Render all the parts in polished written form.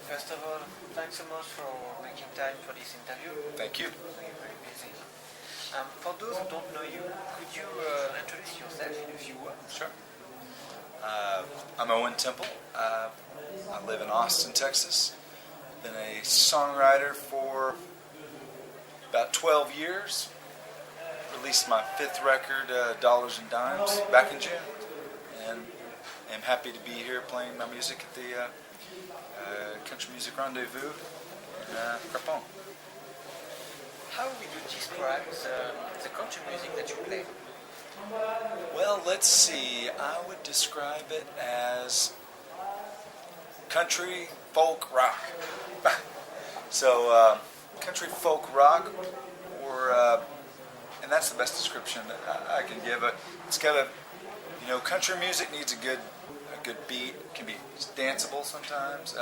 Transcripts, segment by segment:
First of all, thanks so much for making time for this interview. Thank you. We're very busy. For those who don't know you, could you introduce yourself in a few words? Sure. I'm Owen Temple. I live in Austin, Texas. Been a songwriter for about 12 years. Released my 5th record, Dollars and Dimes, back in June. And I'm happy to be here playing my music at the Country Rendez-vous in Craponne. How would you describe the country music that you play? Well, let's see. I would describe it as country folk rock. So, country folk rock, and that's the best description that I can give it. It's got a, country music needs a good beat. It can be danceable sometimes.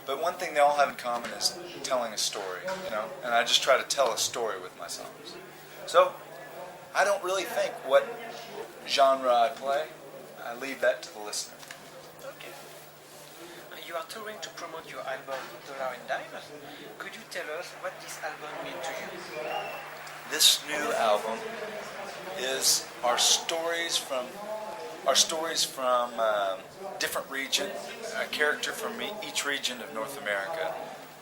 But one thing they all have in common is telling a story, and I just try to tell a story with my songs. So, I don't really think what genre I play. I leave that to the listener. Okay. You are touring to promote your album Dollar and Dime. Could you tell us what this album means to you? This new album is our stories from different region, a character from each region of North America.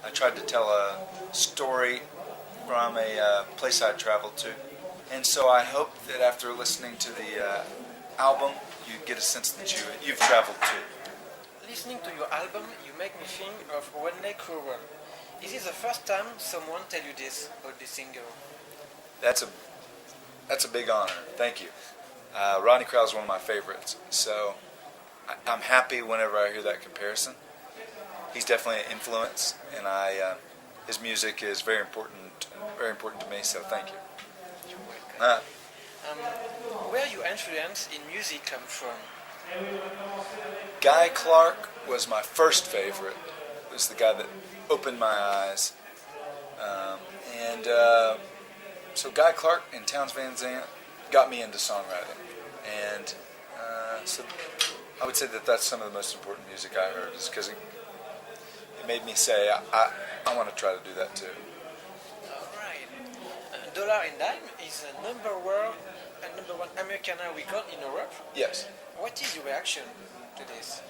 I tried to tell a story from a place I traveled to. And so I hope that after listening to the album, you get a sense that you've traveled too. Listening to your album, you make me think of One Lake Rural. Is it the first time someone tell you this about this singer? That's a big honor. Thank you. Rodney Crowell is one of my favorites, so I'm happy whenever I hear that comparison. He's definitely an influence, and his music is very important to me. So thank you. Where your influence in music come from? Guy Clark was my first favorite. It was the guy that opened my eyes, so Guy Clark and Townes Van Zandt got me into songwriting, and so I would say that that's some of the most important music I heard, is because it made me say I want to try to do that too. Alright. Dollar and Dime is a number one Americana record in Europe. Yes. What is your reaction to this?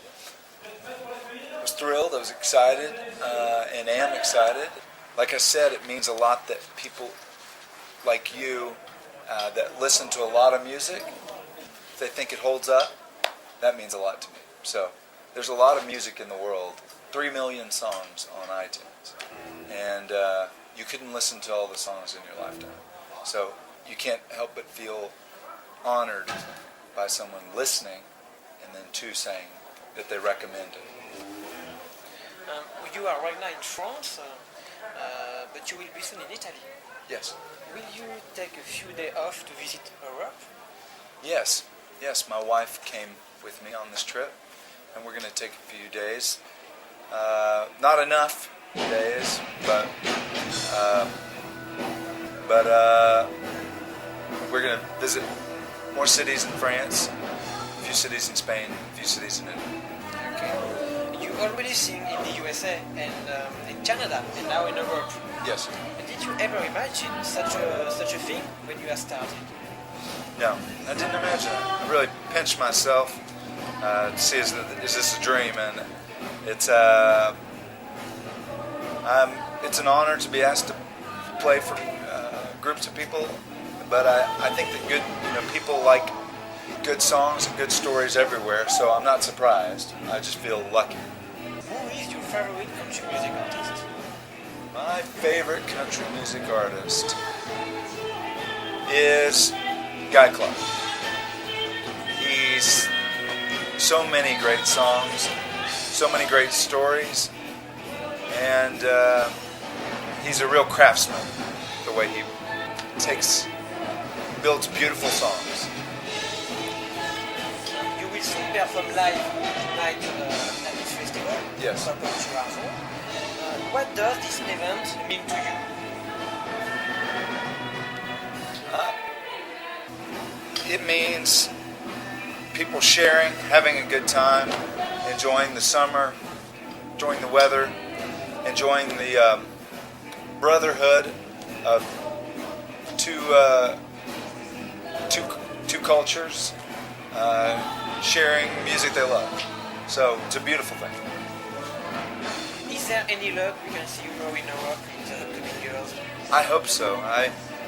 I was thrilled, I was excited, and am excited. Like I said, it means a lot that people like you that listen to a lot of music, if they think it holds up, that means a lot to me. So there's a lot of music in the world, 3 million songs on iTunes, and you couldn't listen to all the songs in your lifetime. So you can't help but feel honored by someone listening and then too saying that they recommend it. You are right now in France, but you will be soon in Italy. Yes. Will you take a few days off to visit Europe? Yes. My wife came with me on this trip, and we're going to take a few days. Not enough days, but we're going to visit more cities in France, a few cities in Spain, a few cities in Italy. Okay. You already sing in the USA and in Canada and now in Europe. Yes. Did you ever imagine such a thing when you had started? No, I didn't imagine it. I really pinched myself to see is this a dream, and it's an honor to be asked to play for groups of people. But I think that people like good songs and good stories everywhere, so I'm not surprised. I just feel lucky. Who is your favorite country music artist? My favorite country music artist is Guy Clark. He's so many great songs, so many great stories, and he's a real craftsman, the way he builds beautiful songs. You will soon perform live tonight at this festival. Yes. Arzon. What does this event mean to you? It means people sharing, having a good time, enjoying the summer, enjoying the weather, enjoying the brotherhood of two cultures, sharing music they love. So it's a beautiful thing. Is there any luck we can see you more in Europe in the upcoming years? I hope so.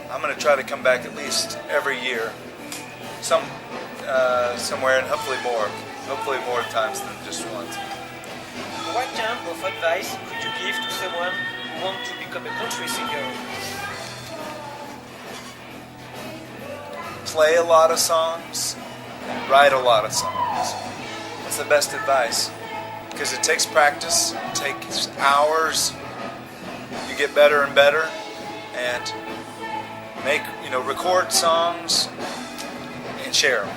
I'm going to try to come back at least every year, somewhere, and hopefully more times than just once. What kind of advice could you give to someone who wants to become a country singer? Play a lot of songs, write a lot of songs. That's the best advice, because it takes practice, it takes hours. You get better and better, and record songs and share them.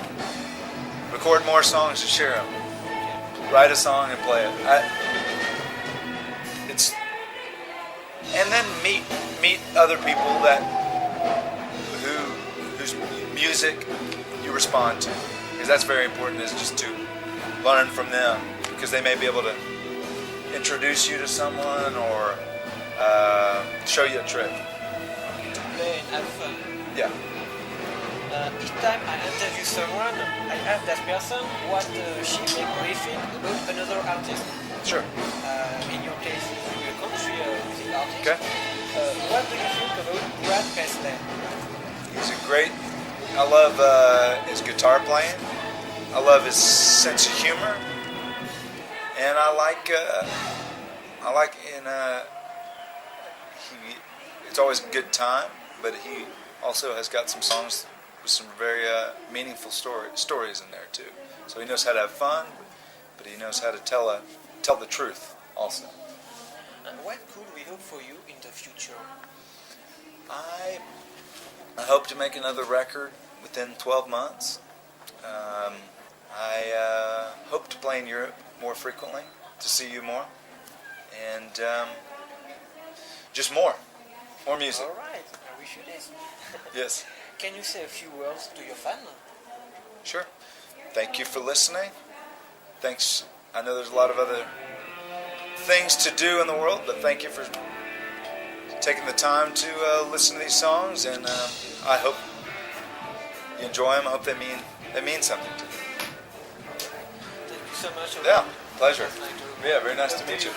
Record more songs and share them. Write a song and play it. And then meet other people whose music you respond to, because that's very important. Is just to learn from them, because they may be able to introduce you to someone or show you a trick. To play and have fun. Yeah. Each time I interview someone, I ask that person what she make me think about another artist. Sure. In your case, you're a country music artist. Okay. What do you think about Brad Paisley? He's a great. I love his guitar playing. I love his sense of humor, and I like it's always a good time, but he also has got some songs with some very meaningful stories in there too. So he knows how to have fun, but he knows how to tell the truth also. What could we hope for you in the future? I hope to make another record within 12 months. I hope to play in Europe more frequently, to see you more, and just more music. All right, I wish you this. Yes. Can you say a few words to your fan? Sure. Thank you for listening. Thanks. I know there's a lot of other things to do in the world, but thank you for taking the time to listen to these songs, and I hope you enjoy them. I hope they mean something to you. Thank you so much. Yeah, pleasure. Yeah, very nice to meet you.